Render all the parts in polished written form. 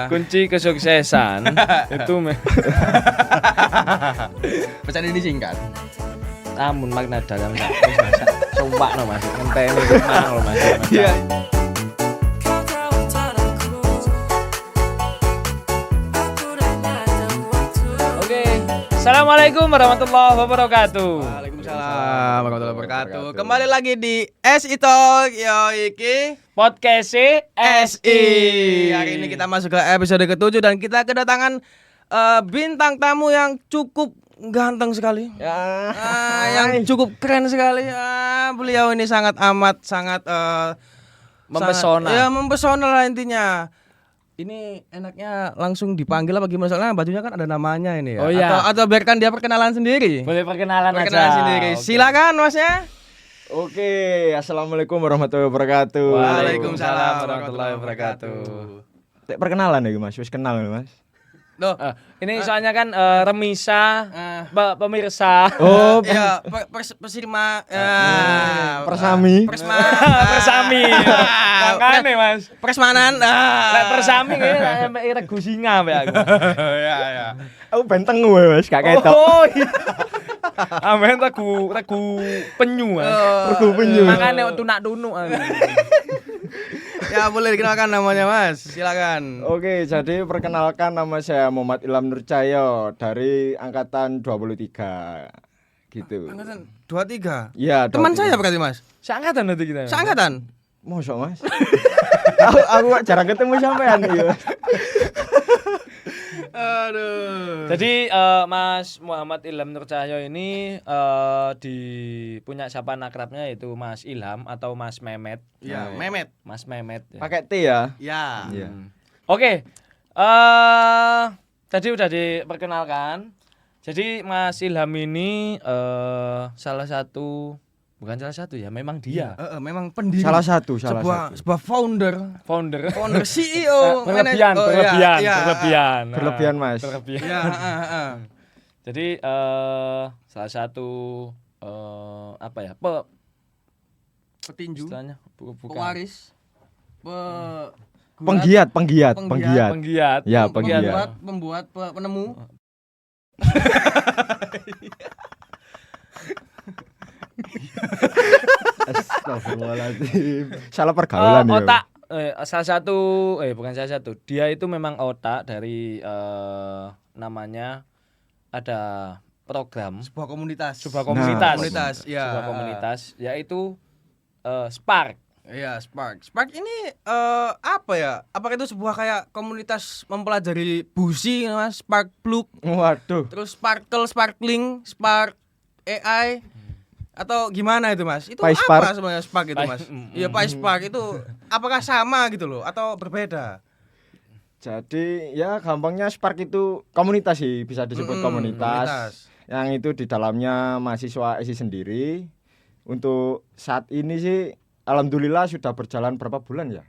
Kunci kesuksesan itu pesan ini singkat. namun makna dalam sumpah no Mas ngenteni mang lo Mas. Iya. Oke. Assalamualaikum warahmatullahi wabarakatuh. Waalaikumsalam warahmatullahi wabarakatuh. Kembali lagi di SI Talk yo iki Podcast SI. Hari ini kita masuk ke episode ke-7 dan kita kedatangan bintang tamu yang cukup ganteng sekali. Yang cukup keren sekali. Beliau ini sangat Mempesona. Ya, mempesona lah intinya. Ini enaknya langsung dipanggil apa gimana? Soalnya bajunya kan ada namanya ini ya. Oh, iya. Atau biarkan dia perkenalan sendiri. Boleh perkenalan Sendiri. Oke. Silakan Masnya. Oke, assalamualaikum warahmatullahi wabarakatuh. Waalaikumsalam warahmatullahi wabarakatuh. Perkenalan ya Mas, wis kenal ya Mas. Loh, Ini soalnya kan remisa pemirsa. Oh, ya persirma persami. Persami. Makane Mas. Persmanan. Lek persami kayaknya sampai regu singa mbak aku. Ya. Aku benteng gue Mas, gak ketok. Oh iya. Amben regu penyu Mas. Regu penyu. Makane tunak-tunuk aku. Ya boleh dikenalkan namanya Mas. Silakan. Oke, jadi perkenalkan nama saya Muhammad Ilham Nurcahyo dari angkatan 23. Gitu. Angkatan 23. Iya, Teman 23. saya berarti Mas. Seangkatan nanti kita. Seangkatan. Mosok Mas. aku jarang ketemu sampean ya. Aduh. Jadi Mas Muhammad Ilham Nurcahyo ini punya sapaan akrabnya yaitu Mas Ilham atau Mas Memet. Ya, Memet. Mas Memet. Ya. Pakai T ya. Ya. Iya. Oke. Tadi udah diperkenalkan. Jadi Mas Ilham ini bukan salah satu ya, memang dia. Memang pendiri. Salah satu. Sebuah founder Founder. CEO. Berlebihan. Berlebihan Mas. Berlebihan. Ya, Jadi salah satu apa ya? Petinju. Istilahnya bukan. Pewaris. Penggiat. Penggiat. Ya, penggiat. Pembuat, penemu. Astagfirullahaladzim. Salah pergaulan ya. Otak bukan salah satu. Dia itu memang otak dari namanya ada program Sebuah komunitas. sebuah komunitas. Komunitas, ya. Sebuah komunitas yaitu Spark. Iya, Spark. Spark ini apa ya? Apakah itu sebuah kayak komunitas mempelajari busi, Mas? Spark Plug, Waduh. terus Sparkle, Sparkling, Spark AI atau gimana itu, Mas? Itu Pai apa Spark. sebenarnya Spark itu, Mas? Iya, Pai Spark itu apakah sama gitu loh atau berbeda? Jadi ya gampangnya Spark itu komunitas sih, bisa disebut komunitas. Yang itu di dalamnya mahasiswa SI sendiri. Untuk saat ini sih alhamdulillah sudah berjalan berapa bulan ya?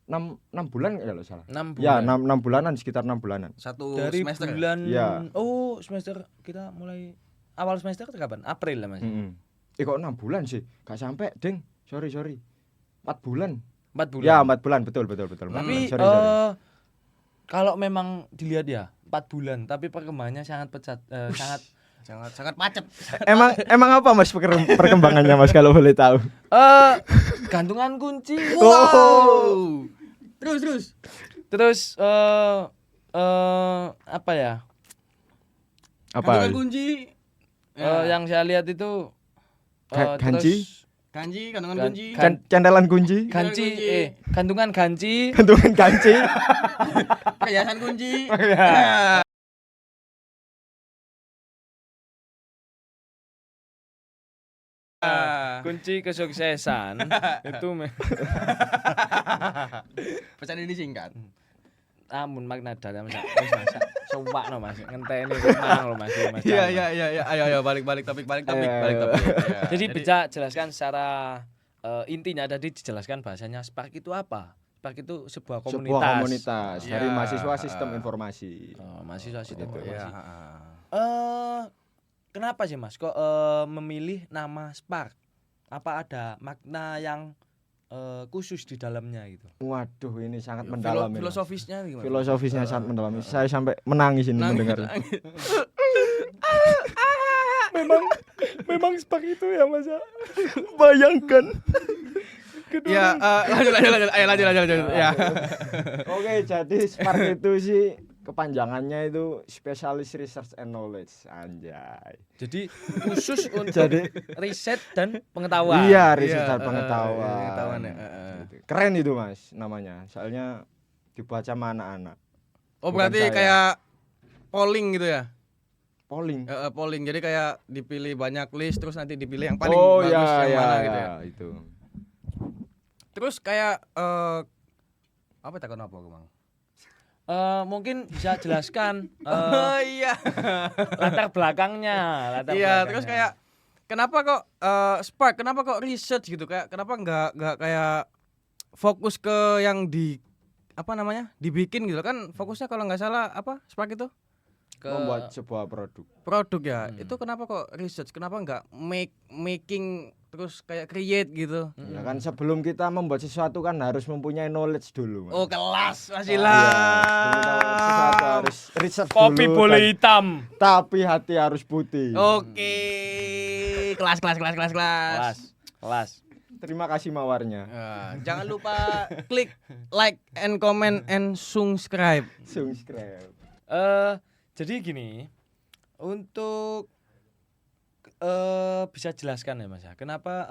6 bulan kalau salah. 6 bulan. Ya, 6 bulanan, sekitar 6 bulanan. Satu Dari semester. bulan Ya. Oh, semester kita mulai awal semester itu kapan? April lah Mas. Kok 6 bulan sih? Gak sampai, Ding. Sorry. 4 bulan. 4 bulan. Ya, 4 bulan, betul. Tapi Sorry. kalau memang dilihat ya 4 bulan, tapi perkembangannya sangat Sangat macet. Emang apa Mas perkembangannya Mas kalau boleh tahu? gantungan kunci. Wow. Terus. Terus apa ya? Apa? Kandungan kunci. Yang saya lihat itu Ganci? Kanji, kandungan kunci. Candelan kunci? Ganci, gantungan ganci. Gantungan ganci? Perhiasan kunci. Kunci kesuksesan itu Pesan ini singkat. namun makna dalam sumpah no Mas ngenteni mang lo Mas. Iya. Ayo balik topik. Ya, Jadi bisa jelaskan secara intinya tadi dijelaskan bahasanya Spark itu apa? Spark itu sebuah komunitas. Dari Ya. mahasiswa sistem informasi. Mahasiswa sistem Gitu. informasi. Kenapa sih Mas kok memilih nama Spark? Apa ada makna yang khusus di dalamnya gitu. Waduh, ini sangat mendalam. Filosofisnya gimana? Filosofisnya sangat mendalam. Saya sampai menangis ini mendengar. memang Spark itu ya Mas. Bayangkan. Ya, lanjut. Ya. Oke, jadi Spark itu sih kepanjangannya itu Specialist Research and Knowledge, anjay. Jadi khusus untuk riset dan pengetahuan. Iya, riset dan pengetahuan. Pengetahuan ya. Keren itu Mas namanya. Soalnya dibaca sama anak-anak. Oh, Bukan berarti saya. kayak polling gitu ya? Polling. Polling. Jadi kayak dipilih banyak list terus nanti dipilih yang paling ya, bagus yang mana gitu ya. Itu. Terus kayak apa takon apa, Bang? Mungkin bisa jelaskan Iya. latar belakangnya. Iya, terus kayak kenapa kok Spark? Kenapa kok research gitu? Kayak kenapa nggak kayak fokus ke yang apa namanya? Dibikin gitu kan fokusnya kalau nggak salah apa Spark itu? Membuat sebuah Produk ya. Itu kenapa kok research? Kenapa nggak making terus kayak create gitu? Ya kan sebelum kita membuat sesuatu kan harus mempunyai knowledge dulu. Mas. Oh, kelas Mas Iya, Ilham. sebelum kita membuat sesuatu harus research kopi dulu, boleh dan- hitam. tapi hati harus putih. Oke. Kelas. Kelas. Terima kasih mawarnya. Jangan lupa klik like and comment and subscribe. Subscribe. Jadi gini, untuk bisa jelaskan ya Mas ya, kenapa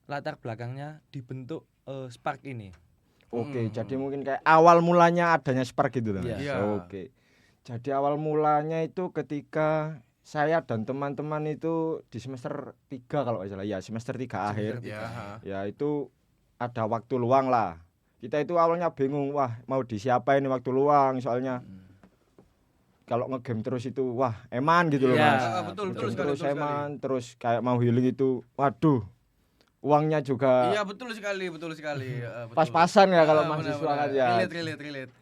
latar belakangnya dibentuk Spark ini? Oke, jadi mungkin kayak awal mulanya adanya Spark gitu loh. Mas. Iya. Oke. Jadi awal mulanya itu ketika saya dan teman-teman itu di semester 3 kalau nggak salah. Ya, semester 3 akhir. Ya, itu ada waktu luang lah. Kita itu awalnya bingung, wah mau disiapain ini waktu luang soalnya kalau ngegame terus itu wah eman gitu loh Iya, Mas. betul Terus sekali. eman, terus kayak mau healing itu waduh. Uangnya juga Iya, betul sekali. Betul. pas-pasan ya kalau Ah, mahasiswa benar-benar. kan ya. Relate.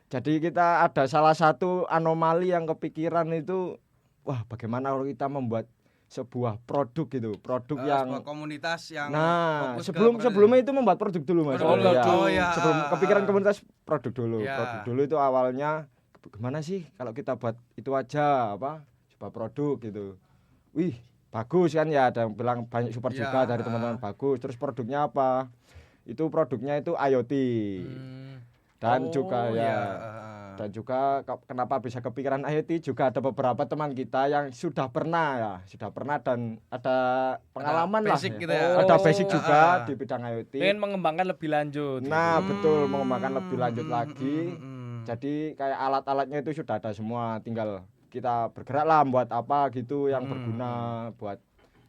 Jadi kita ada salah satu anomali yang kepikiran itu wah bagaimana kalau kita membuat sebuah produk gitu, produk yang sebuah komunitas yang nah fokus ke sebelumnya itu membuat produk dulu Mas. Produk dulu. Ya. Oh, ya. Sebelum kepikiran komunitas produk dulu. Ya. Produk dulu itu awalnya gimana sih kalau kita buat itu aja apa sebuah produk gitu. Wih, bagus kan ya, ada yang bilang banyak support Ya. juga dari teman-teman bagus. Terus produknya apa? Itu produknya itu IoT. Dan juga ya. Dan juga kenapa bisa kepikiran IoT juga ada beberapa teman kita yang sudah pernah dan ada pengalaman lah. basic Ya. gitu ya. Ada basic Oh. juga di bidang IoT. Pengen mengembangkan lebih lanjut. Nah, betul mengembangkan lebih lanjut lagi. Hmm. Jadi kayak alat-alatnya itu sudah ada semua, tinggal kita bergerak lah buat apa gitu yang berguna buat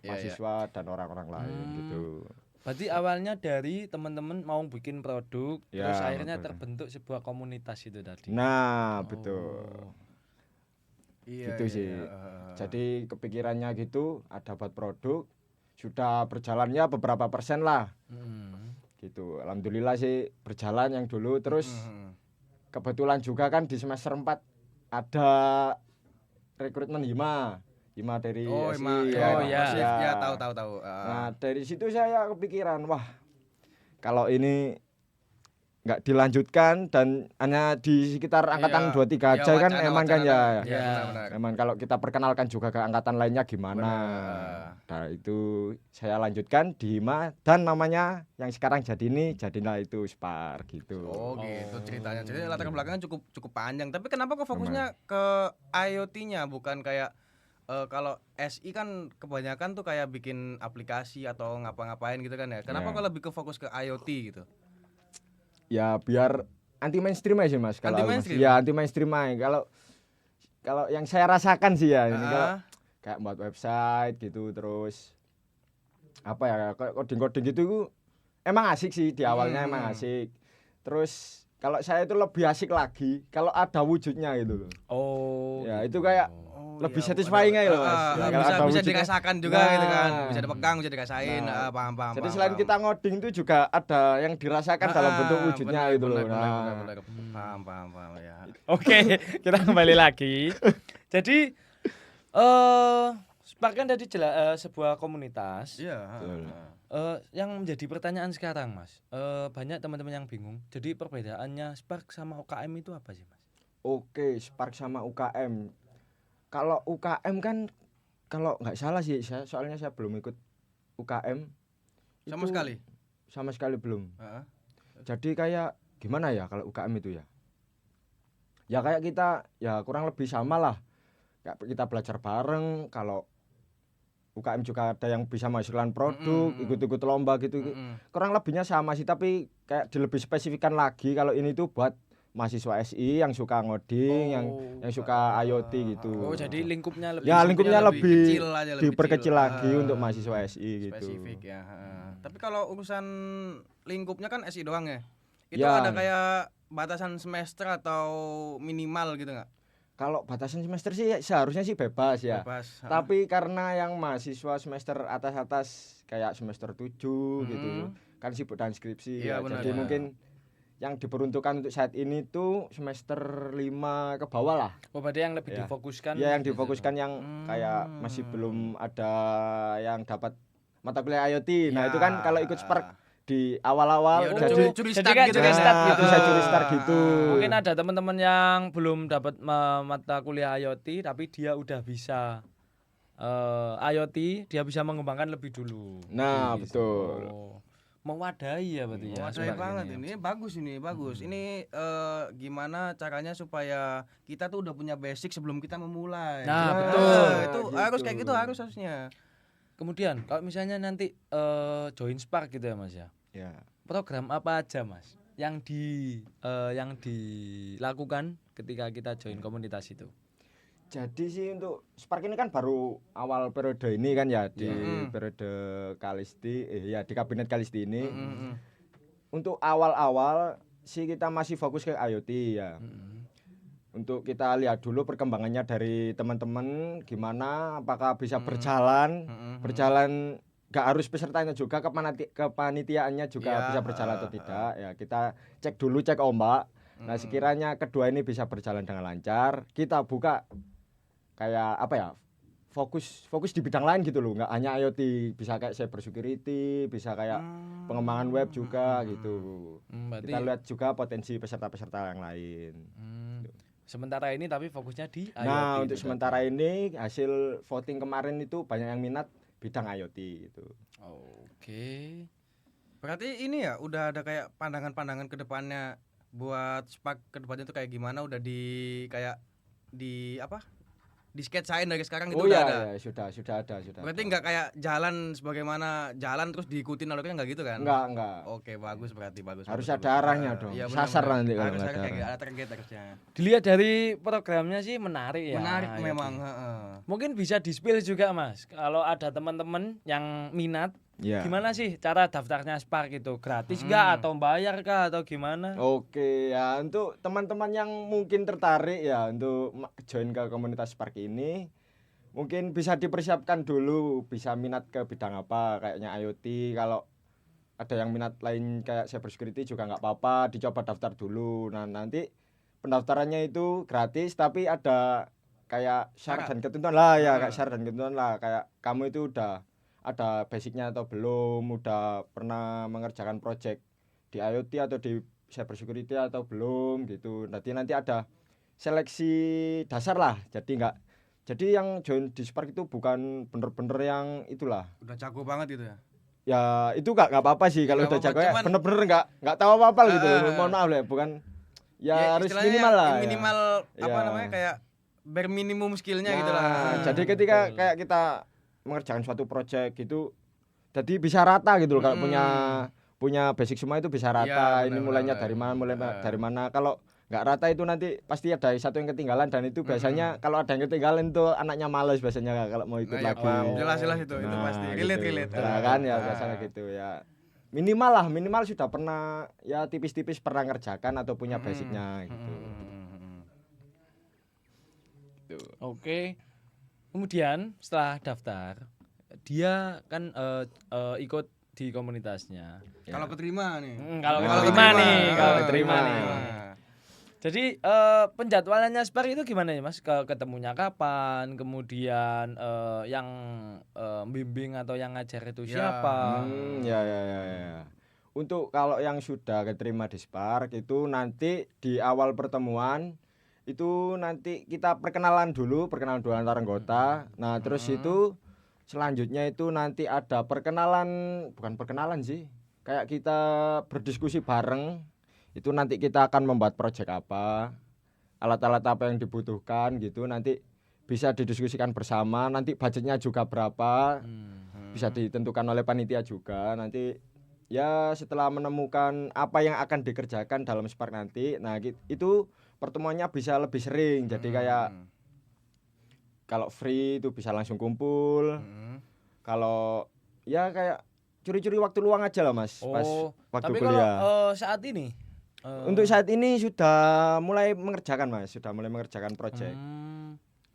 Iya, mahasiswa dan orang-orang lain gitu. Berarti awalnya dari teman-teman mau bikin produk, Ya, terus akhirnya betul. terbentuk sebuah komunitas itu tadi. Nah, betul. Iya, Gitu iya, sih. iya. Jadi kepikirannya gitu, ada buat produk, sudah berjalannya beberapa persen lah. Gitu. Alhamdulillah sih berjalan yang dulu, terus kebetulan juga kan di semester 4 ada rekrutmen HIMA dari Oh, SI, Oh, ya. iya. Ya, tahu. Nah, dari situ saya kepikiran, wah, kalau ini nggak dilanjutkan dan hanya di sekitar angkatan Iya. 23 aja kan wacana, emang kan ya. Iya, benar-benar. Emang kalau kita perkenalkan juga ke angkatan lainnya gimana. Nah, itu saya lanjutkan di HIMA dan namanya yang sekarang jadilah itu Spark gitu. Oh, gitu ceritanya. Jadi latar belakangnya cukup panjang. Tapi kenapa kok fokusnya ke IoT-nya bukan kayak kalau SI kan kebanyakan tuh kayak bikin aplikasi atau ngapa-ngapain gitu kan ya. Kenapa Ya. kok lebih ke fokus ke IoT gitu? Ya biar anti mainstream aja sih Mas kalau Anti aku, Mas. mainstream? Ya anti mainstream aja. Kalau yang saya rasakan sih ya ini kalau kayak buat website gitu terus apa ya coding gitu emang asik sih di awalnya emang asik. Terus kalau saya itu lebih asik lagi kalau ada wujudnya gitu loh. Oh. Ya itu kayak lebih satisfying aja loh Mas. Ya, kalau ada bisa wujudnya. dirasakan juga Nah. gitu kan. Bisa dipegang, bisa dirasain. Nah. Paham. Jadi selain kita ngoding itu juga ada yang dirasakan dalam bentuk wujudnya gitu loh. Benar. Paham ya. Oke, kita kembali lagi. Jadi Spark kan tadi sebuah komunitas. Iya. Yang menjadi pertanyaan sekarang, Mas. Banyak teman-teman yang bingung. Jadi perbedaannya Spark sama UKM itu apa sih, Mas? Oke, Spark sama UKM. Kalau UKM kan kalau nggak salah sih, soalnya saya belum ikut UKM. Sama Itu sekali. Sama sekali belum. Heeh. Jadi kayak gimana ya kalau UKM itu ya? Ya kayak kita ya kurang lebih sama lah. Kayak kita belajar bareng. Kalau UKM juga ada yang bisa menghasilkan produk, ikut-ikut lomba gitu. Kurang lebihnya sama sih, tapi kayak lebih spesifikkan lagi kalau ini tuh buat mahasiswa SI yang suka ngoding, yang suka IoT gitu. Oh, jadi lingkupnya lebih Ya lingkupnya lebih kecil aja, lebih diperkecil kecil. lagi untuk mahasiswa SI gitu. Spesifik ya. Tapi kalau urusan lingkupnya kan SI doang ya. Itu Ya. ada kayak batasan semester atau minimal gitu nggak? Kalau batasan semester sih seharusnya sih bebas ya. Bebas. Tapi karena yang mahasiswa semester atas-atas kayak semester 7 gitu kan sibuk dengan skripsi Iya, ya. benar, Jadi ya. mungkin yang diperuntukkan untuk saat ini tuh semester 5 ke bawah lah. Oh, berarti yang lebih Ya. difokuskan. Ya yang difokuskan yang kayak masih belum ada yang dapat mata kuliah IoT. Nah, itu kan kalau ikut Spark di awal-awal Ya, udah jadi curi jadi start kan gitu curi ya. start gitu. bisa curi start gitu. Mungkin ada teman-teman yang belum dapat mata kuliah IoT tapi dia udah bisa IoT, dia bisa mengembangkan lebih dulu. Nah, Gitu. betul. Oh. Mewadahi ya berarti ya. Saya Spark banget ini. ini. Bagus. Ini gimana caranya supaya kita tuh udah punya basic sebelum kita memulai. Nah, betul. Itu Gitu. harus kayak gitu harusnya. Kemudian kalau misalnya nanti join Spark gitu ya, Mas ya. Ya. Program apa aja, Mas, yang dilakukan ketika kita join komunitas itu? Jadi sih untuk Spark ini kan baru awal periode ini kan ya di periode Kalisti di kabinet Kalisti ini. Untuk awal-awal sih kita masih fokus ke IoT ya. Untuk kita lihat dulu perkembangannya dari teman-teman gimana, apakah bisa berjalan nggak harus pesertanya juga, kepanitiaannya juga bisa berjalan atau tidak ya. Kita cek ombak. Nah, sekiranya kedua ini bisa berjalan dengan lancar, kita buka kayak apa ya, fokus di bidang lain gitu loh, nggak hanya IoT, bisa kayak cyber security, bisa kayak pengembangan web juga gitu. Berarti Kita lihat juga potensi peserta-peserta yang lain. sementara ini tapi fokusnya di IoT. Nah, untuk itu sementara ini hasil voting kemarin itu banyak yang minat bidang IoT gitu. Oke. Berarti ini ya udah ada kayak pandangan-pandangan ke depannya buat Spark ke depannya tuh kayak gimana, udah di sketsain dari sekarang gitu udah ada. Ya, sudah ada. Berarti nggak kayak jalan sebagaimana jalan terus diikutin alurnya nggak gitu kan? Enggak. Oke, bagus berarti bagus. Harus bagus, ada bagus. arahnya dong. Iya, Sasar benar-benar. nanti kalau harus nggak ada ada kayak arah. ada target harusnya. Dilihat dari programnya sih menarik ya. Menarik IoT. memang, Mungkin bisa di-spill juga, Mas. Kalau ada teman-teman yang minat, Ya. gimana sih cara daftarnya Spark itu? Gratis nggak atau bayar kah atau gimana? Oke ya, untuk teman-teman yang mungkin tertarik ya untuk join ke komunitas Spark ini, mungkin bisa dipersiapkan dulu, bisa minat ke bidang apa, kayaknya IoT. Kalau ada yang minat lain kayak cyber security juga nggak apa-apa, dicoba daftar dulu. Nah, nanti pendaftarannya itu gratis, tapi ada kayak syarat dan ketentuan lah ya, kayak syarat dan ketentuan lah, kayak kamu itu udah ada basicnya atau belum, udah pernah mengerjakan project di IoT atau di cyber security atau belum gitu. Nanti ada seleksi dasar lah. Jadi yang join di Spark itu bukan bener-bener yang itulah. Udah jago banget gitu ya. Ya itu nggak apa-apa sih kalau Nggak udah jago apa-apa, ya, cuman bener-bener nggak tahu apa-apa gitu. Mohon maaf ya, bukan ya harus istilahnya minimal lah. Ya. minimal apa Ya. namanya kayak bare minimum skillnya Nah, gitu lah. Jadi ketika kayak kita mengerjakan suatu project gitu, jadi bisa rata gitu loh. Kalau punya basic semua itu bisa rata. Iya, Ini benar, mulainya benar. dari mana. Kalau nggak rata itu nanti pasti ada satu yang ketinggalan, dan itu biasanya kalau ada yang ketinggalan tuh anaknya males biasanya kalau mau ikut Nah, lagi. jelas itu pasti relate. Nah, kan ya biasanya gitu ya. Minimal sudah pernah ya tipis-tipis pernah ngerjakan atau punya basicnya gitu. Oke. Kemudian setelah daftar, dia kan ikut di komunitasnya. Kalau keterima nih. Kalau keterima nih, kalau keterima nih. Jadi penjadwalannya Spark itu gimana ya Mas? Ketemunya kapan? Kemudian yang bimbing atau yang ngajar itu siapa? Ya. Untuk kalau yang sudah keterima di Spark itu nanti di awal pertemuan itu nanti kita perkenalan dulu antar anggota. Nah, terus itu selanjutnya itu nanti ada bukan perkenalan sih. Kayak kita berdiskusi bareng. Itu nanti kita akan membuat proyek apa, alat-alat apa yang dibutuhkan gitu, nanti bisa didiskusikan bersama, nanti budgetnya juga berapa, bisa ditentukan oleh panitia juga. Nanti ya setelah menemukan apa yang akan dikerjakan dalam Spark nanti, nah itu pertemuannya bisa lebih sering, jadi kayak kalau free itu bisa langsung kumpul, kalau ya kayak curi-curi waktu luang aja lah Mas, pas waktu tapi kuliah. kalau saat ini Untuk saat ini sudah mulai mengerjakan Mas, proyek.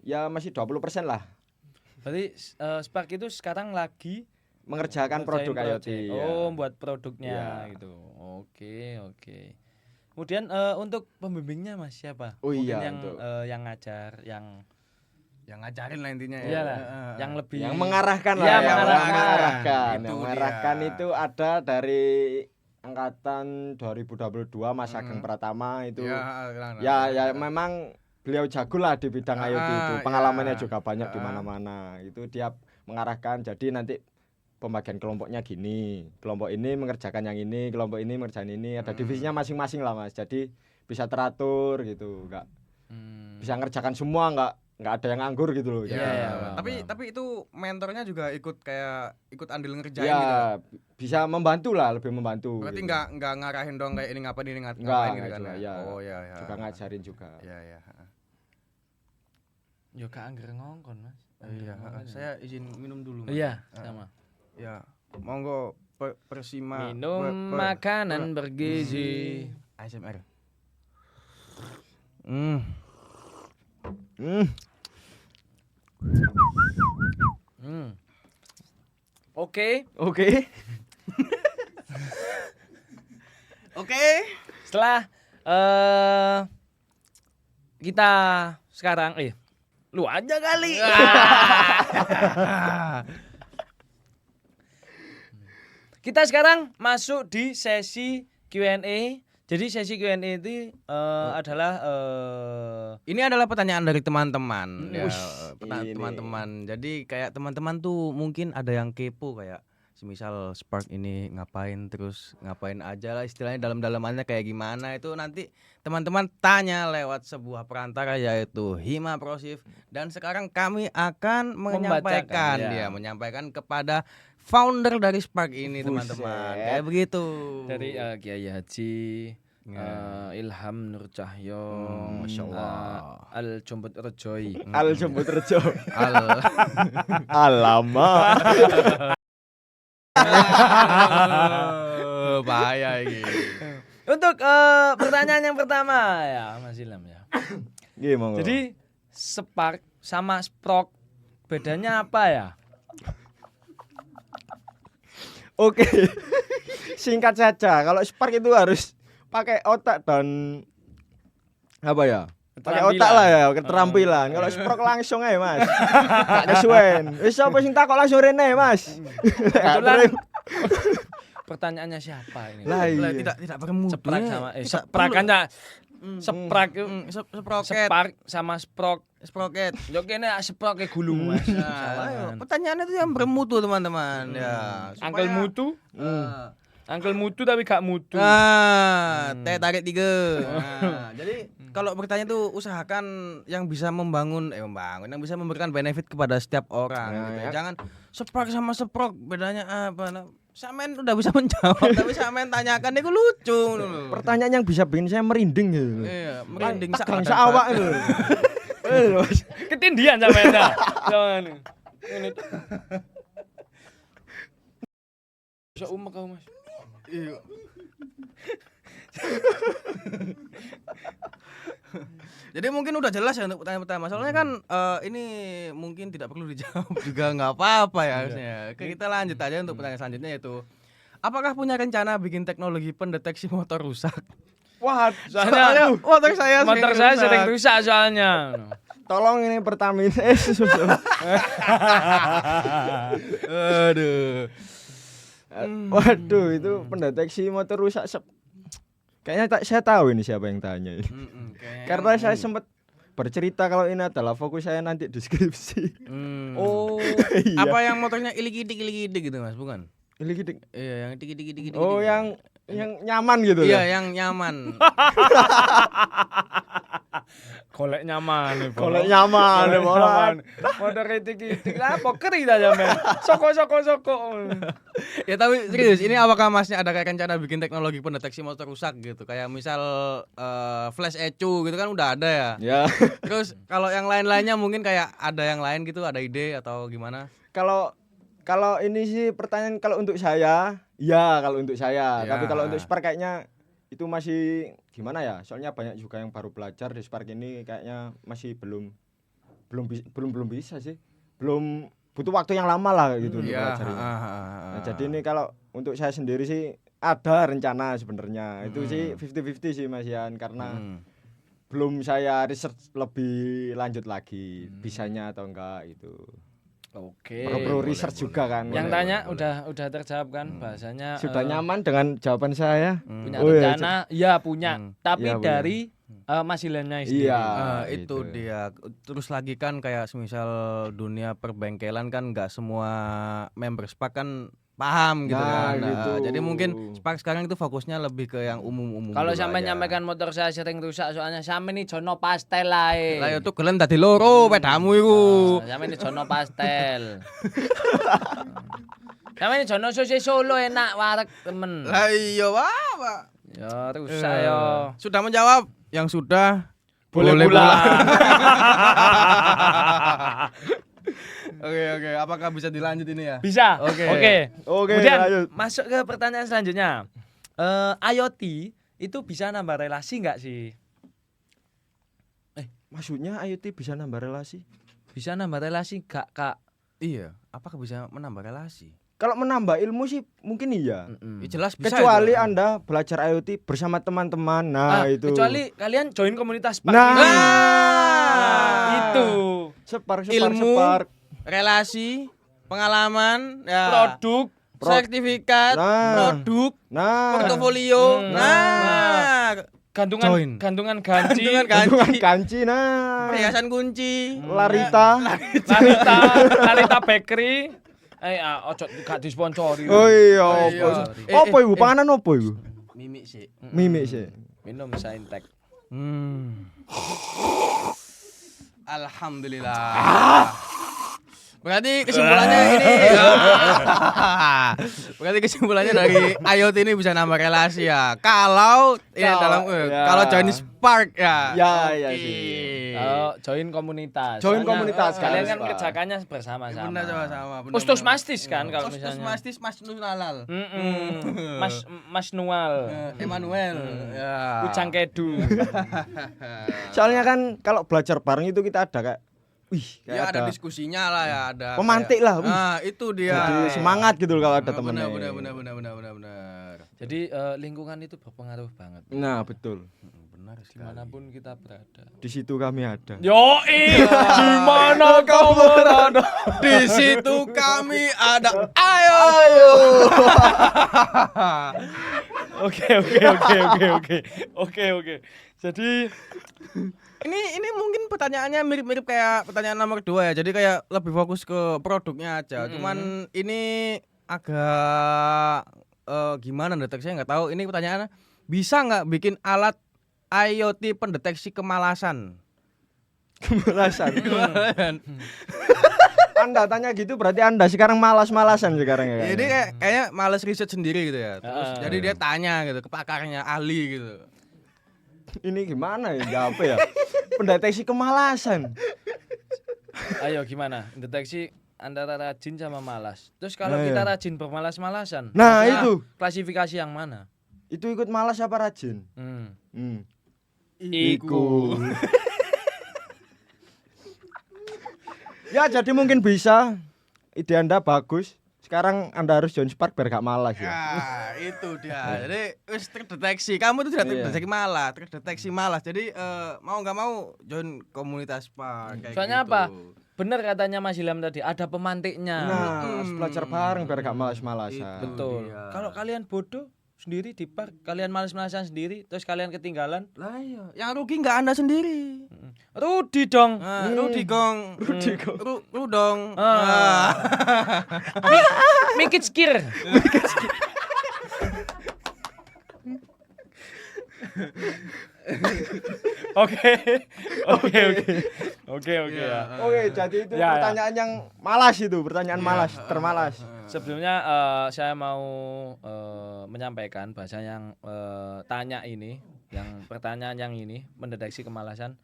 Ya masih 20% lah berarti Spark itu sekarang lagi mengerjakan produk IoT. Oh, buat produknya Ya. gitu. Oke. Kemudian untuk pembimbingnya Mas siapa? Oh Mungkin iya, yang untuk yang ngajar, yang ngajarin lah intinya ya. iyalah, yang lebih yang mengarahkan Iya, lah, mengarahkan. Itu Yang mengarahkan dia. itu ada dari angkatan 2022 Mas Ageng Pratama itu. Ya memang beliau jago lah di bidang IoT itu. Pengalamannya juga banyak di mana-mana. Itu dia mengarahkan, jadi nanti pembagian kelompoknya gini. Kelompok ini mengerjakan yang ini, kelompok ini mengerjakan ini. Ada divisinya masing-masing lah Mas. Jadi bisa teratur gitu, enggak bisa ngerjakan semua, enggak ada yang nganggur gitu loh. Iya, Tapi itu mentornya juga ikut andil ngerjain Ya, gitu. bisa membantu lah, lebih membantu. Berarti gitu. enggak ngarahin dong kayak ini ngapain Enggak gitu kan. juga, ya. Oh ya. Juga ngajarin juga. Ya. yo gak angger ngongkon Mas. Iya, saya izin minum dulu. Mas. Iya, sama. Ya, monggo Persima Minum makanan bergizi. ASMR. Oke. Oke. Setelah kita sekarang lu aja kali. Kita sekarang masuk di sesi Q&A. Jadi sesi Q&A itu adalah Ini adalah pertanyaan dari teman-teman. Ya, ini. teman-teman. Jadi kayak teman-teman tuh mungkin ada yang kepo kayak semisal Spark ini ngapain aja lah istilahnya dalam-dalamannya kayak gimana itu nanti teman-teman tanya lewat sebuah perantara yaitu Hima Prosif dan sekarang kami akan menyampaikan kepada founder dari Spark ini teman-teman. Kayak begitu. dari Kiai Haji Ilham Nur Cahyo, Masya Allah. Al Jombut Rejoi. Al Jembut Rejo. Al Alamak. bahaya ini. Untuk pertanyaan yang pertama ya Mas Ilham ya. Gimana? Jadi Spark sama Sprock bedanya apa ya? Oke. Singkat saja, kalau Spark itu harus pakai otak dan apa ya? Pakai otak lah ya, keterampilan. Kalau Sprock langsung aja Mas. Gak kesuwen. Wis sapa sing takok langsung rene Mas. Kebetulan pertanyaannya siapa ini? Lah Lah, iya. tidak bermutu. Seprak sama seprakannya. Seprak itu Sprocket. Spark sama Sprock. Sprocket. Yo kene Sprock gulung Mas. Ayo, pertanyaannya itu yang bermutu teman-teman ya. Angkel mutu. Angkel mutu tapi gak mutu. Teh tarik 3. Nah, jadi kalau bertanya tuh usahakan yang bisa membangun, yang bisa memberikan benefit kepada setiap orang. Nah, gitu. ya. Jangan Spark sama Sprock bedanya apa? Nah, Samen udah bisa menjawab, tapi Samen tanyakan itu lucu. Pertanyaan yang bisa bikin saya merinding gitu. Iya, merinding Tegang awak itu. Mas. Ketindian sama enda. Jangan. Ini. Bisa umek kau Mas. Iya. Jadi mungkin udah jelas ya untuk pertanyaan pertama. Soalnya kan ini mungkin tidak perlu dijawab juga nggak apa-apa ya harusnya. Oke, kita lanjut aja untuk pertanyaan selanjutnya yaitu apakah punya rencana bikin teknologi pendeteksi motor rusak? Wah, Soalnya motor saya sering rusak soalnya. tolong ini Pertamina. Aduh. Waduh, itu pendeteksi motor rusak. Kayaknya saya tahu ini siapa yang tanya ini. Karena saya sempat bercerita kalau ini adalah fokus saya nanti deskripsi. Oh, Iya. apa yang motornya ilik-ilik gitu Mas, bukan? Gidik. Iya, yang dikit-dikit. Oh, yang nyaman gitu iya, ya. yang nyaman. Golek nyaman. Kalau nyaman, Motor itik-itik lah pokeri aja men. Soko. Ya tapi serius, ini apakah Masnya ada kayak rencana bikin teknologi pendeteksi motor rusak gitu? Kayak misal flash ECU gitu kan udah ada ya. Ya. Terus kalau yang lain-lainnya mungkin kayak ada yang lain gitu, ada ide atau gimana? Kalau ini sih pertanyaan kalau untuk saya, ya kalau untuk saya. Ya. Tapi kalau untuk Spark kayaknya itu masih gimana ya? Soalnya banyak juga yang baru belajar di Spark ini kayaknya masih belum bisa sih. Belum butuh waktu yang lama lah gitu untuk Iya. belajar ini. Nah, jadi ini kalau untuk saya sendiri sih ada rencana sebenarnya. Itu sih 50-50 sih Mas Yan karena belum saya research lebih lanjut lagi bisanya atau enggak itu. Oke. Perlu research juga kan. Yang tanya udah terjawab kan bahasanya Sudah nyaman dengan jawaban saya? punya Oh, iya, rencana ya punya tapi Iya, punya. dari Mas Ilhamnya sendiri. Iya. Itu gitu. dia. Terus lagi kan kayak semisal dunia perbengkelan kan nggak semua member Spark kan paham gitu Nah, kan. gitu. Jadi mungkin Spark sekarang itu fokusnya lebih ke yang umum-umum. Kalau dulu sampai aja. nyampaikan motor saya sering rusak soalnya sampe ini jono pastel ae. Lah itu kalian tadi loro pedamu iku. Sampe ini jono pastel. Sampe ini jono sosis Solo enak wareg temen. Lah iya, Pak. Ya rusak yo. Sudah menjawab? Yang sudah Boleh pulang. Oke, apakah bisa dilanjut ini ya? Bisa. Oke. Oke, Kemudian lanjut. masuk ke pertanyaan selanjutnya. IoT itu bisa nambah relasi nggak sih? Maksudnya IoT bisa nambah relasi? Bisa nambah relasi nggak Kak? Iya, apakah bisa menambah relasi? Kalau menambah ilmu sih mungkin iya. Ya, jelas bisa. Kecuali itu. Anda belajar IoT bersama teman-teman. Nah, itu. Kecuali kalian join komunitas Spark Nah. ini. Nah, Itu Spark. ilmu, relasi, pengalaman, ya, produk. sertifikat, Nah. produk, Nah, portofolio. Nah, Gantungan Join. gantungan ganci. Gantungan gantungan kanci nah. perhiasan kunci. Larita. Larita Bakery. Ojo gak disponsori. Oh iya, iya. apa ibu? Panganan apa ibu? Mimik sih. Mimik sih. Minum Saintek. Alhamdulillah. Berarti kesimpulannya ini berarti kesimpulannya dari IoT ini bisa nambah relasi ya. Kalau Ya. kalau join Spark ya. Ya, iya Oke. sih. Join komunitas. Join Soalnya, komunitas, kalian kan Pak. kerjakannya bersama-sama. Benar sama. Ustus mastis kan kalau Ustus misalnya. mastis Mas Nunalal. Mas Nual. Emmanuel. Ya. Ujang Kedu. Soalnya kan kalau belajar bareng itu kita ada kayak Ya ada diskusinya lah ya, ada pemantik lah. Nah, itu dia. Jadi semangat gitu loh kalau ada temennya. Benar. Jadi lingkungan itu berpengaruh banget. Nah, betul. Benar sekali. Dimanapun kita berada. Di situ kami ada. Yoi, di mana kau berada? Di situ kami ada. Ayo. Oke. Jadi Ini mungkin pertanyaannya mirip-mirip kayak pertanyaan nomor 2 ya. Jadi kayak lebih fokus ke produknya aja. Cuman ini agak gimana deteksinya nggak tahu. Ini pertanyaannya bisa nggak bikin alat IoT pendeteksi kemalasan? Kemalasan. Anda tanya gitu berarti Anda sekarang malas-malasan sekarang ya. Jadi kayaknya males riset sendiri gitu ya. Terus jadi dia tanya gitu ke pakarnya, ahli gitu. Ini gimana ya jawab ya? Pendeteksi kemalasan. ayo gimana? Deteksi antara rajin sama malas. Terus kalau kita rajin bermalas-malasan. Nah, maksudnya itu. klasifikasi yang mana? Itu ikut malas apa rajin? Iku. Ya jadi mungkin bisa. Ide Anda bagus. Sekarang Anda harus join Spark biar gak malas ya. Itu dia. Jadi wis terdeteksi. Kamu itu sudah terdeteksi malas. Jadi mau nggak mau join komunitas Spark kayak Soalnya gitu. apa? Bener katanya Mas Ilham tadi, ada pemantiknya. Nah, harus belajar bareng biar gak malas-malasan. Betul. dia. Kalau kalian bodoh sendiri di park, kalian malas-malasan sendiri, terus kalian ketinggalan, Lah iya, yang rugi nggak Anda sendiri. Rudi dong. Rudi gong. Ru dong. Mikit skir. Oke ya. Oke, jadi itu Ya, pertanyaan yang malas itu, pertanyaan malas, termalas. Sebelumnya saya mau menyampaikan bahasa yang tanya ini, yang pertanyaan yang ini mendeteksi kemalasan.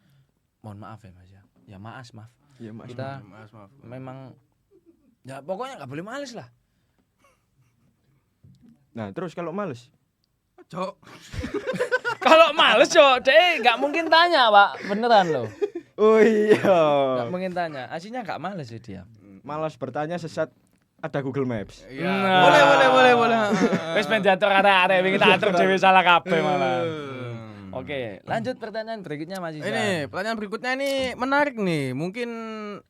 Mohon maaf ya Mas ya. Ya maaf. Ya, Mas. Kita Maaf. memang ya pokoknya nggak boleh males lah. Nah, terus kalau males? Cok. Kalau males Cok, deh nggak mungkin tanya Pak, beneran loh. Oh iya. Nggak mungkin tanya, aslinya nggak males ya dia. Malas bertanya sesat ada Google Maps. Iya. Nah. Boleh. Wis ben diatur arek-arek wingi tak atur dhewe salah kabeh malah. Oke, lanjut pertanyaan berikutnya Mas Iza. Ini pertanyaan berikutnya ini menarik nih. Mungkin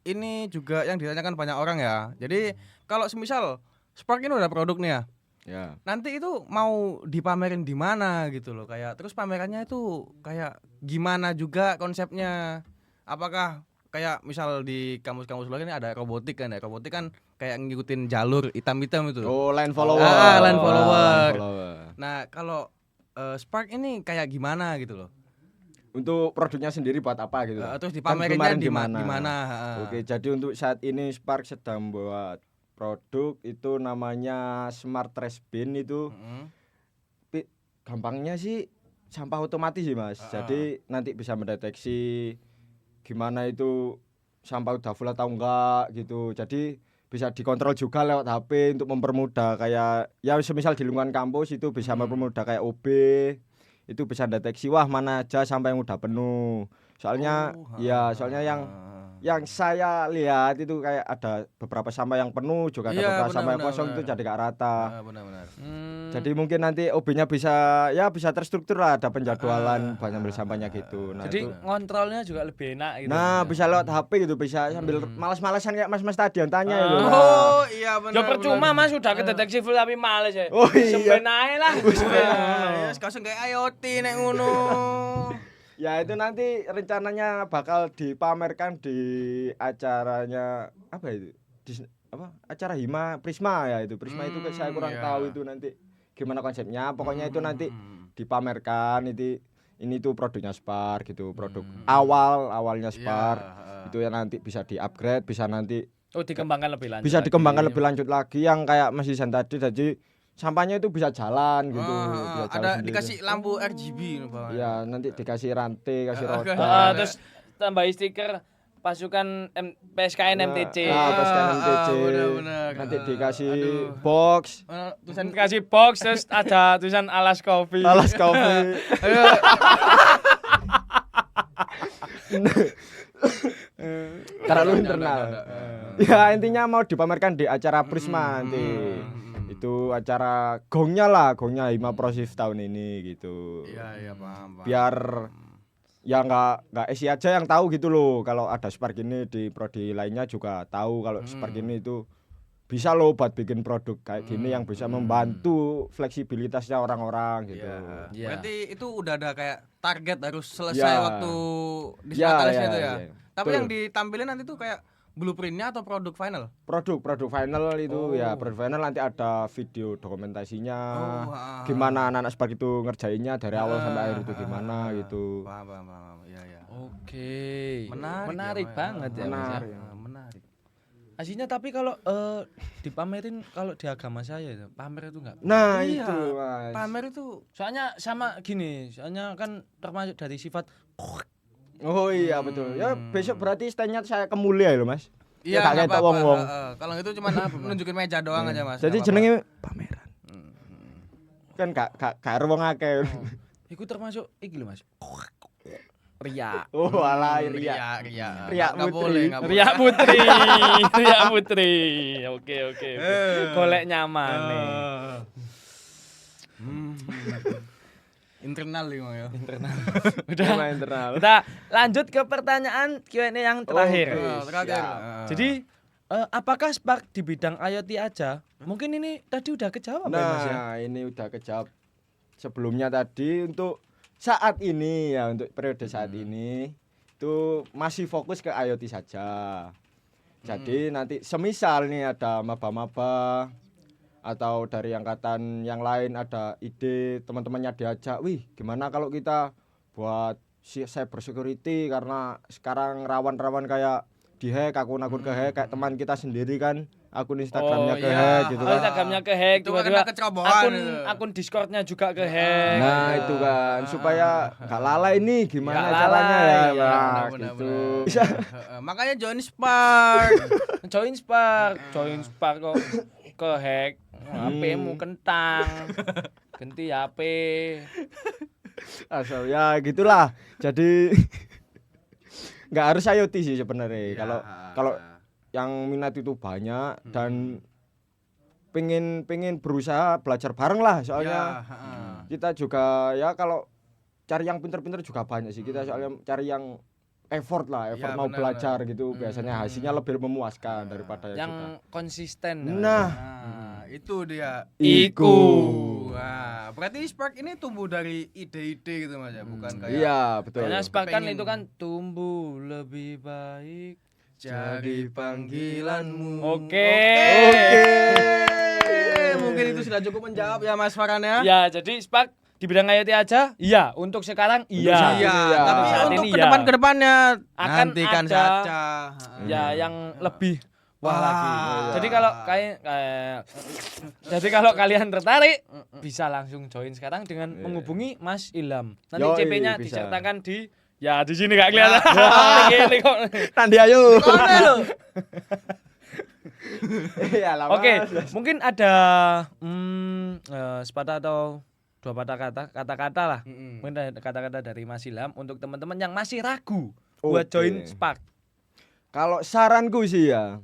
ini juga yang ditanyakan banyak orang ya. Jadi kalau semisal Spark ini udah produk nih ya. Ya. Nanti itu mau dipamerin di mana gitu loh, kayak terus pamerannya itu kayak gimana juga konsepnya. Apakah kayak misal di kampus-kampus luar ini ada robotik kan ya. Robotik kan kayak ngikutin jalur hitam-hitam itu. Oh, line follower. Line follower. Line follower. Nah, kalau Spark ini kayak gimana gitu loh. Untuk produknya sendiri buat apa gitu. Terus Kan dipamerinnya kemarin di di mana? Oke, jadi untuk saat ini Spark sedang buat produk itu namanya Smart Trash Bin itu. Gampangnya sih sampah otomatis sih Mas. Jadi nanti bisa mendeteksi gimana itu sampah udah full atau enggak gitu. Jadi bisa dikontrol juga lewat HP untuk mempermudah kayak ya semisal di lingkungan kampus itu bisa mempermudah kayak OB itu bisa deteksi wah mana aja sampah yang udah penuh. Soalnya soalnya yang saya lihat itu kayak ada beberapa sampah yang penuh juga ada beberapa sampah yang kosong itu jadi gak rata. Benar. Jadi mungkin nanti OB-nya bisa terstruktur lah, ada penjadwalan buat ngambil sampahnya gitu. Nah, Jadi itu. ngontrolnya juga lebih enak gitu. Nah, bisa lewat HP gitu, bisa sambil malas-malasan kayak Mas-mas tadi yang tanya itu. Nah. Oh, iya benar. Ya percuma Mas udah kedeteksi full tapi males ya. Oh, iya. Sampai naik lah. Ya, sekarang kayak IoT nek ngono. Ya itu nanti rencananya bakal dipamerkan di acaranya apa itu? Acara Hima Prisma ya itu. Prisma itu saya kurang tahu itu nanti gimana konsepnya. Pokoknya itu nanti dipamerkan ini tuh produknya Spark gitu, produk awalnya Spark. Itu yang nanti bisa di-upgrade, bisa nanti dikembangkan lebih lanjut. Bisa dikembangkan lebih lanjut lagi yang kayak Mas Isan tadi jadi sampahnya itu bisa jalan gitu. Bisa jalan ada sendiri. dikasih lampu RGB bawahnya. Ya, nanti dikasih rantai, kasih roda. Terus tambah stiker pasukan PSKN MTC. PSKN MTC. Benar. Nanti dikasih box. Tulisan dikasih box terus ada tulisan Alas Coffee. Alas Coffee. Karena lu internal. Ya intinya mau dipamerkan di acara Prisma nanti. Itu acara gongnya Hima Prosif tahun ini gitu. Iya paham. Biar ya nggak isi aja yang tahu gitu loh. Kalau ada Spark ini di prodi lainnya juga tahu kalau Spark ini itu bisa loh buat bikin produk kayak gini yang bisa membantu fleksibilitasnya orang-orang gitu. Iya. Berarti itu udah ada kayak target harus selesai waktu di itu ya. Tapi yang ditampilin nanti tuh kayak blueprintnya atau produk final? Produk final itu ya produk final nanti ada video dokumentasinya gimana anak-anak Spark itu ngerjainnya dari awal sampai akhir itu gimana gitu. Paham. Iya. Oke. Menarik banget ya. Menarik. Aslinya tapi kalau dipamerin kalau di agama saya itu pamer itu enggak. Nah, Iya. itu Mas. Pamer itu Soalnya sama gini, soalnya kan termasuk dari sifat Oh iya betul. Ya besok berarti stand-nya saya kemulia ya loh Mas. iya Ya, nggak ketok apa-apa. wong-wong. Kalau itu cuma nunjukin meja doang aja Mas. Jadi nggak jenenge pameran. Kan gak wong akeh. iku termasuk iki lho Mas. Ria. Oh, alah Ria. Ria. Ria Nggak Putri. boleh, nggak boleh. Ria Putri. Ria Putri. Oke. Golek nyaman nih. Internal nih ya. Udah. Tema internal. Kita lanjut ke pertanyaan Q&A yang terakhir. Oke. Terakhir. Siap. Jadi apakah Spark di bidang IoT aja? Mungkin ini tadi udah kejawab ya Mas ya. Nah, ini udah kejawab sebelumnya tadi untuk saat ini ya, untuk periode saat ini itu masih fokus ke IoT saja. Jadi nanti semisal nih ada maba-maba atau dari angkatan yang lain ada ide, teman-temannya diajak, wih gimana kalau kita buat cyber security karena sekarang rawan-rawan kayak dihack, akun-akun kehack, kayak teman kita sendiri kan akun Instagramnya kehack gitu kan. Instagramnya kehack, Itu kan tiba-tiba kena kecerobohan. akun Discordnya juga kehack. Nah itu kan supaya nggak lalai ini gimana Nggak caranya lalai, ya, ya, nah, benar, gitu. benar. Bisa. Makanya join Spark. Join Spark kok kehack. HP-mu kentang. Ganti HP. Asal ya gitulah. Jadi nggak harus IoT sih sebenarnya. Kalau yang minat itu banyak dan pengen berusaha belajar bareng lah soalnya kita juga ya kalau cari yang pinter-pinter juga banyak sih kita soalnya cari yang effort Ya, mau benar, belajar gitu biasanya hasilnya lebih memuaskan daripada Yang konsisten. Nah, itu dia. Iku. Wah, berarti Spark ini tumbuh dari ide-ide gitu Mas ya, bukan kayak iya betul. Soalnya Spark kan Pengen. itu kan tumbuh lebih baik. jadi panggilanmu. Oke. Mungkin itu sudah cukup menjawab ya Mas Farhan ya. Ya, jadi Spark di bidang IoT aja? Iya, untuk sekarang iya. saat Iya, ini ya. tapi Saat untuk ini kedepannya Akan nantikan ada. saja. Ya, yang lebih wah Wah. lagi. Iya. Jadi kalau kalian tertarik bisa langsung join sekarang dengan menghubungi Mas Ilham. Nanti Yoi, CP-nya bisa. disertakan di ya di sini nggak kelihatan. Ini kok. Tandi ayo. Mana lo? Iya lah. Oke, Mas. mungkin ada sepatah atau dua patah kata-kata lah. Mungkin ada kata-kata dari Mas Ilham untuk teman-teman yang masih ragu buat Oke. join Spark. Kalau saranku sih ya,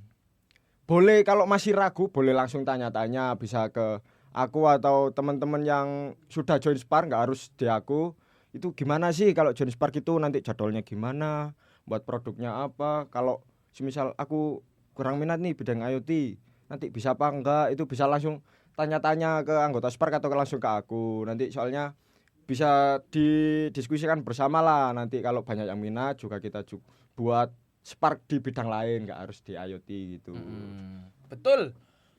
boleh kalau masih ragu boleh langsung tanya-tanya bisa ke aku atau teman-teman yang sudah join Spark, nggak harus di aku. Itu gimana sih kalau join Spark itu nanti jadwalnya gimana, buat produknya apa. Kalau semisal aku kurang minat nih bidang IoT, nanti bisa apa enggak, itu bisa langsung tanya-tanya ke anggota Spark atau langsung ke aku. Nanti soalnya bisa didiskusikan bersama lah. Nanti kalau banyak yang minat juga kita buat Spark di bidang lain, nggak harus di IoT gitu. Betul.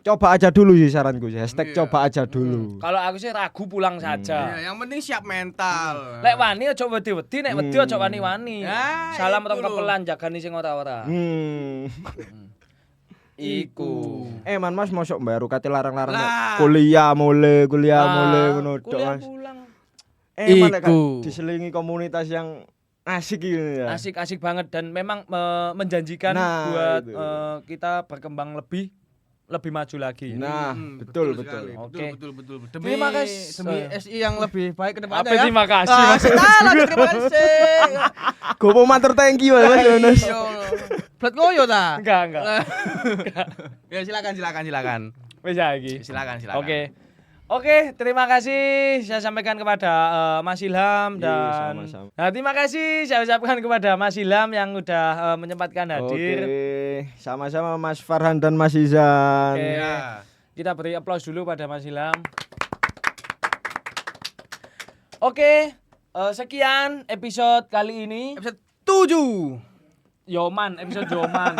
Coba aja dulu sih saranku sih. Hashtag Iya. coba aja dulu. Kalau aku sih ragu pulang saja. Ya, yang penting siap mental. Lek wani aja wedi-wedi, nek wedi aja wani-wani. Ya, Salam itu tong lho. kepelan jagani sing ora-ora. Iku. Man Mas mosok mbak Rukati larang-larang Lah. kuliah mulai ngono tok Kuliah Mas. pulang. Malah kan Iku. diselingi komunitas yang asik gitu ya. Asik-asik banget dan memang menjanjikan Nah, buat itu. kita berkembang lebih maju lagi. Nah, betul. sekali. Oke. Betul. Terima kasih. Demi SI yang lebih baik ke depannya Apa ya. terima kasih Mas. Terima kasih. Gopo matur thank you Mas Yones. Plat ngoyo ta? Enggak. Ya silakan. Wis lagi. Silakan. Oke, terima kasih saya sampaikan kepada Mas Ilham dan sama-sama. Nah, terima kasih saya ucapkan kepada Mas Ilham yang udah menyempatkan hadir. Oke, sama-sama Mas Farhan dan Mas Izan. Oke. Ya. Kita beri aplaus dulu pada Mas Ilham. Oke, sekian episode kali ini. Episode 7. Yoman, episode Yoman.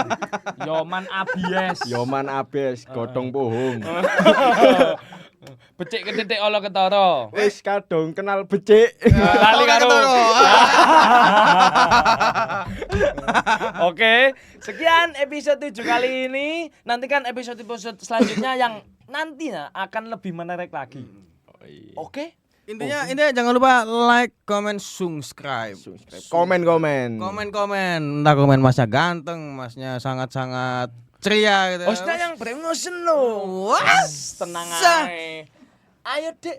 Yoman Abies. Yoman Abes, godong pohong. Becik ketitik olo ketara. Wis kadung kenal becik. Lali karo. Oke, sekian episode 7 kali ini. Nantikan episode-episode selanjutnya yang nantinya akan lebih menarik lagi. Oke? Intinya jangan lupa like, comment, subscribe. Komen. Komen. Entah komen masnya ganteng, masnya sangat-sangat ceria gitu. Hostnya yang beremotion loh. Wah, Tenang aja. Ayo dek.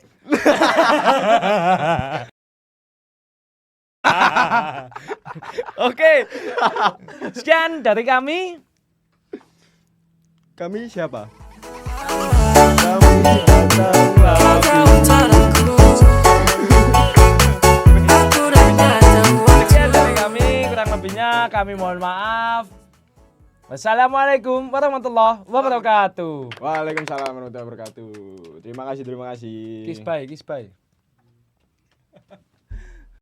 Oke. Sekian dari kami. Kami siapa? Sekian dari kami, kurang lebihnya kami mohon maaf. Wassalamualaikum warahmatullahi wabarakatuh. Waalaikumsalam warahmatullahi wabarakatuh. Terima kasih. Kiss bye.